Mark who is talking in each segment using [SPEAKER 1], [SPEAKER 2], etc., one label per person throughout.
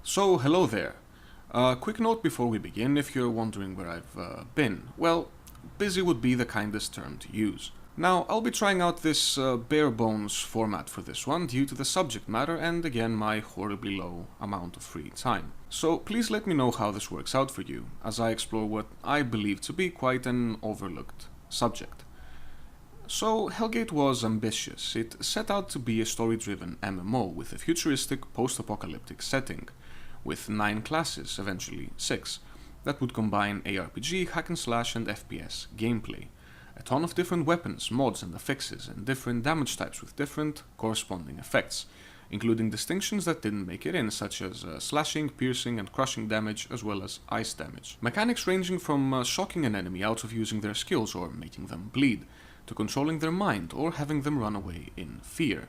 [SPEAKER 1] So, hello there. Quick note before we begin, if you're wondering where I've been. Well, busy would be the kindest term to use. Now, I'll be trying out this bare bones format for this one due to the subject matter and again my horribly low amount of free time. So please let me know how this works out for you, as I explore what I believe to be quite an overlooked subject. So, Hellgate was ambitious. It set out to be a story-driven MMO with a futuristic post-apocalyptic setting, with 9 classes, eventually 6, that would combine ARPG, hack and slash and FPS gameplay. A ton of different weapons, mods and affixes, and different damage types with different corresponding effects, including distinctions that didn't make it in, such as slashing, piercing and crushing damage, as well as ice damage. Mechanics ranging from shocking an enemy out of using their skills or making them bleed, to controlling their mind or having them run away in fear.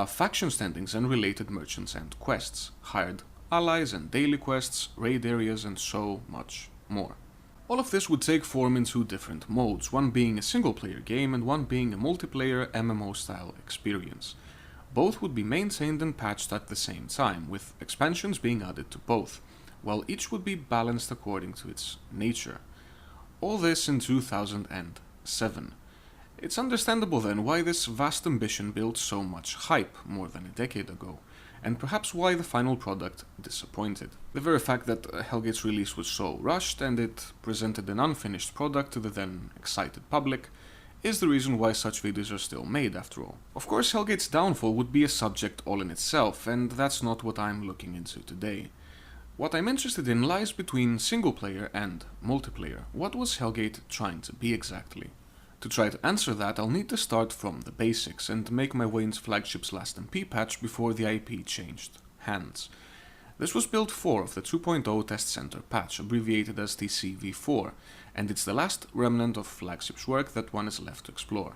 [SPEAKER 1] Faction standings and related merchants and quests, hired allies and daily quests, raid areas and so much more. All of this would take form in 2 different modes, one being a single-player game and one being a multiplayer MMO-style experience. Both would be maintained and patched at the same time, with expansions being added to both, while each would be balanced according to its nature. All this in 2007. It's understandable then why this vast ambition built so much hype more than a decade ago, and perhaps why the final product disappointed. The very fact that Hellgate's release was so rushed and it presented an unfinished product to the then excited public is the reason why such videos are still made after all. Of course, Hellgate's downfall would be a subject all in itself, and that's not what I'm looking into today. What I'm interested in lies between single player and multiplayer. What was Hellgate trying to be exactly? To try to answer that, I'll need to start from the basics and make my way into Flagship's last MP patch before the IP changed hands. This was build 4 of the 2.0 Test Center patch, abbreviated as TCV4, and it's the last remnant of Flagship's work that one is left to explore.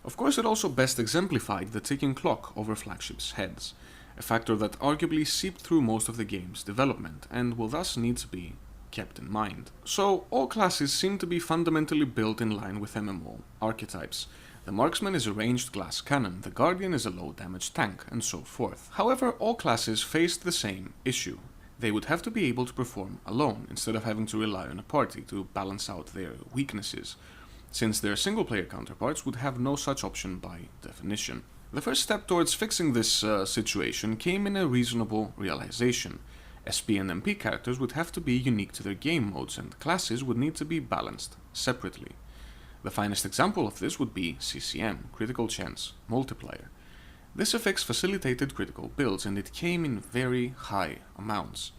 [SPEAKER 1] Of course, it also best exemplified the ticking clock over Flagship's heads, a factor that arguably seeped through most of the game's development, and will thus need to be kept in mind. So, all classes seem to be fundamentally built in line with MMO archetypes. The Marksman is a ranged glass cannon, the Guardian is a low damage tank, and so forth. However, all classes faced the same issue. They would have to be able to perform alone, instead of having to rely on a party to balance out their weaknesses, since their single-player counterparts would have no such option by definition. The first step towards fixing this situation came in a reasonable realization. SP and MP characters would have to be unique to their game modes, and classes would need to be balanced separately. The finest example of this would be CCM, Critical Chance Multiplier. This affix facilitated critical builds, and it came in very high amounts.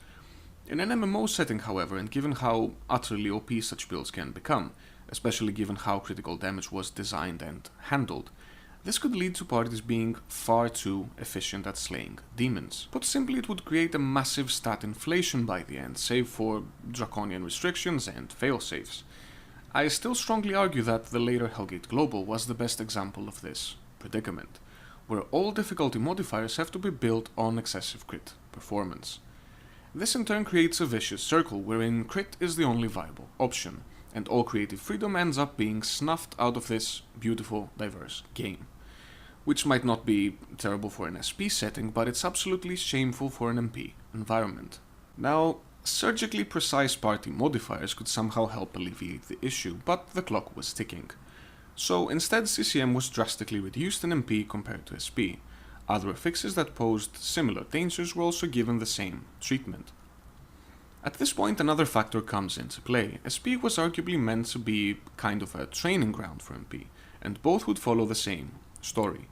[SPEAKER 1] In an MMO setting, however, and given how utterly OP such builds can become, especially given how critical damage was designed and handled, this could lead to parties being far too efficient at slaying demons. Put simply, it would create a massive stat inflation by the end, save for draconian restrictions and failsafes. I still strongly argue that the later Hellgate Global was the best example of this predicament, where all difficulty modifiers have to be built on excessive crit performance. This in turn creates a vicious circle wherein crit is the only viable option, and all creative freedom ends up being snuffed out of this beautiful, diverse game. Which might not be terrible for an SP setting, but it's absolutely shameful for an MP environment. Now, surgically precise party modifiers could somehow help alleviate the issue, but the clock was ticking. So instead, CCM was drastically reduced in MP compared to SP. Other affixes that posed similar dangers were also given the same treatment. At this point, another factor comes into play. SP was arguably meant to be kind of a training ground for MP, and both would follow the same story.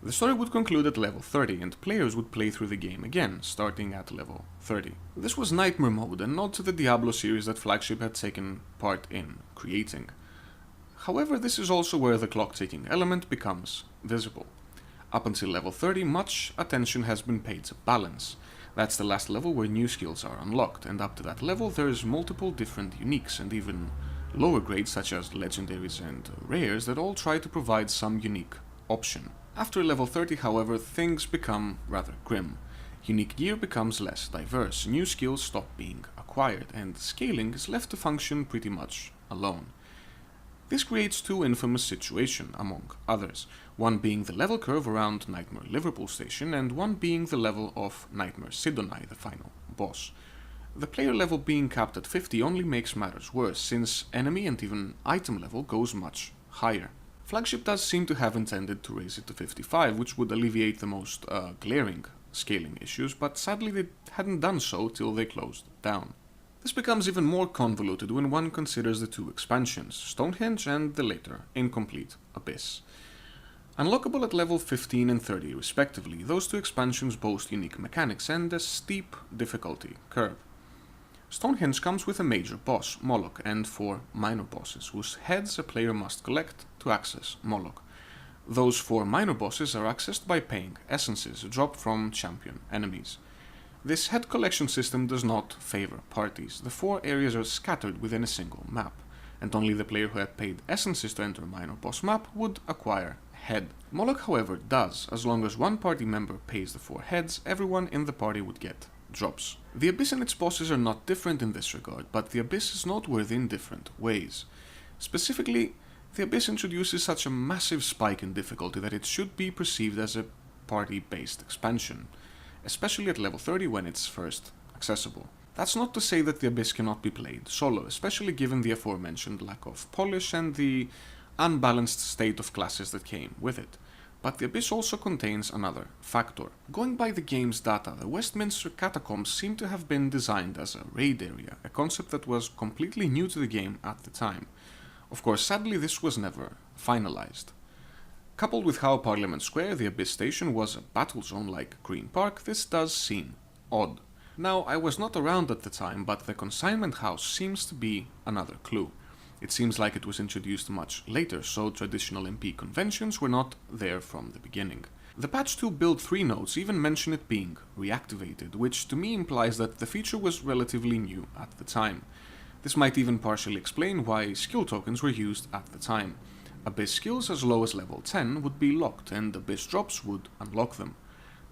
[SPEAKER 1] The story would conclude at level 30, and players would play through the game again, starting at level 30. This was Nightmare Mode, a nod to the Diablo series that Flagship had taken part in creating. However, this is also where the clock-ticking element becomes visible. Up until level 30, much attention has been paid to balance. That's the last level where new skills are unlocked, and up to that level there's multiple different uniques, and even lower grades such as legendaries and rares that all try to provide some unique option. After level 30, however, things become rather grim. Unique gear becomes less diverse, new skills stop being acquired, and scaling is left to function pretty much alone. This creates two infamous situations, among others, one being the level curve around Nightmare Liverpool Station, and one being the level of Nightmare Sidonai, the final boss. The player level being capped at 50 only makes matters worse, since enemy and even item level goes much higher. Flagship does seem to have intended to raise it to 55, which would alleviate the most glaring scaling issues, but sadly they hadn't done so till they closed down. This becomes even more convoluted when one considers the two expansions, Stonehenge and the later, incomplete Abyss. Unlockable at level 15 and 30 respectively, those two expansions boast unique mechanics and a steep difficulty curve. Stonehenge comes with a major boss, Moloch, and 4 minor bosses, whose heads a player must collect to access Moloch. Those 4 minor bosses are accessed by paying essences dropped from champion enemies. This head collection system does not favor parties. The 4 areas are scattered within a single map, and only the player who had paid essences to enter a minor boss map would acquire head. Moloch, however, does. As long as one party member pays the 4 heads, everyone in the party would get drops. The Abyss and its bosses are not different in this regard, but the Abyss is noteworthy in different ways. Specifically, the Abyss introduces such a massive spike in difficulty that it should be perceived as a party-based expansion, especially at level 30 when it's first accessible. That's not to say that the Abyss cannot be played solo, especially given the aforementioned lack of polish and the unbalanced state of classes that came with it. But the Abyss also contains another factor. Going by the game's data, the Westminster Catacombs seem to have been designed as a raid area, a concept that was completely new to the game at the time. Of course, sadly this was never finalized. Coupled with how Parliament Square, the Abyss Station, was a battle zone like Green Park, this does seem odd. Now, I was not around at the time, but the consignment house seems to be another clue. It seems like it was introduced much later, so traditional MP conventions were not there from the beginning. The patch to Build 3 notes even mention it being reactivated, which to me implies that the feature was relatively new at the time. This might even partially explain why skill tokens were used at the time. Abyss skills as low as level 10 would be locked, and Abyss drops would unlock them.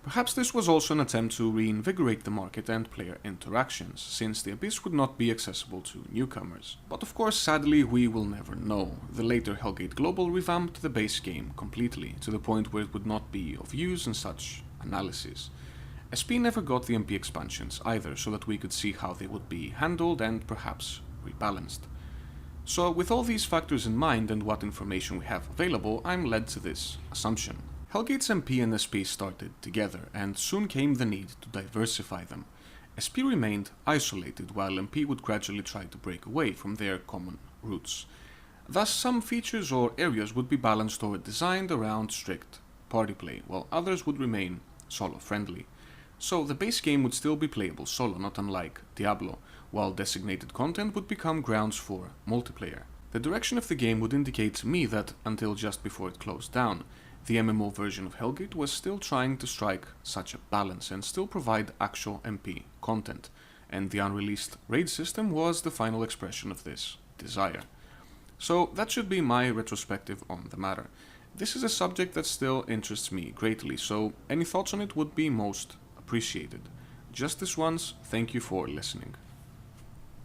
[SPEAKER 1] Perhaps this was also an attempt to reinvigorate the market and player interactions, since the Abyss would not be accessible to newcomers. But of course, sadly, we will never know. The later Hellgate Global revamped the base game completely, to the point where it would not be of use in such analysis. SP never got the MP expansions either, so that we could see how they would be handled and perhaps rebalanced. So with all these factors in mind and what information we have available, I'm led to this assumption. Hellgate's MP and SP started together, and soon came the need to diversify them. SP remained isolated, while MP would gradually try to break away from their common roots. Thus, some features or areas would be balanced or designed around strict party play, while others would remain solo-friendly. So the base game would still be playable solo, not unlike Diablo, while designated content would become grounds for multiplayer. The direction of the game would indicate to me that, until just before it closed down, the MMO version of Hellgate was still trying to strike such a balance and still provide actual MP content, and the unreleased raid system was the final expression of this desire. So that should be my retrospective on the matter. This is a subject that still interests me greatly, so any thoughts on it would be most appreciated. Just this once, thank you for listening.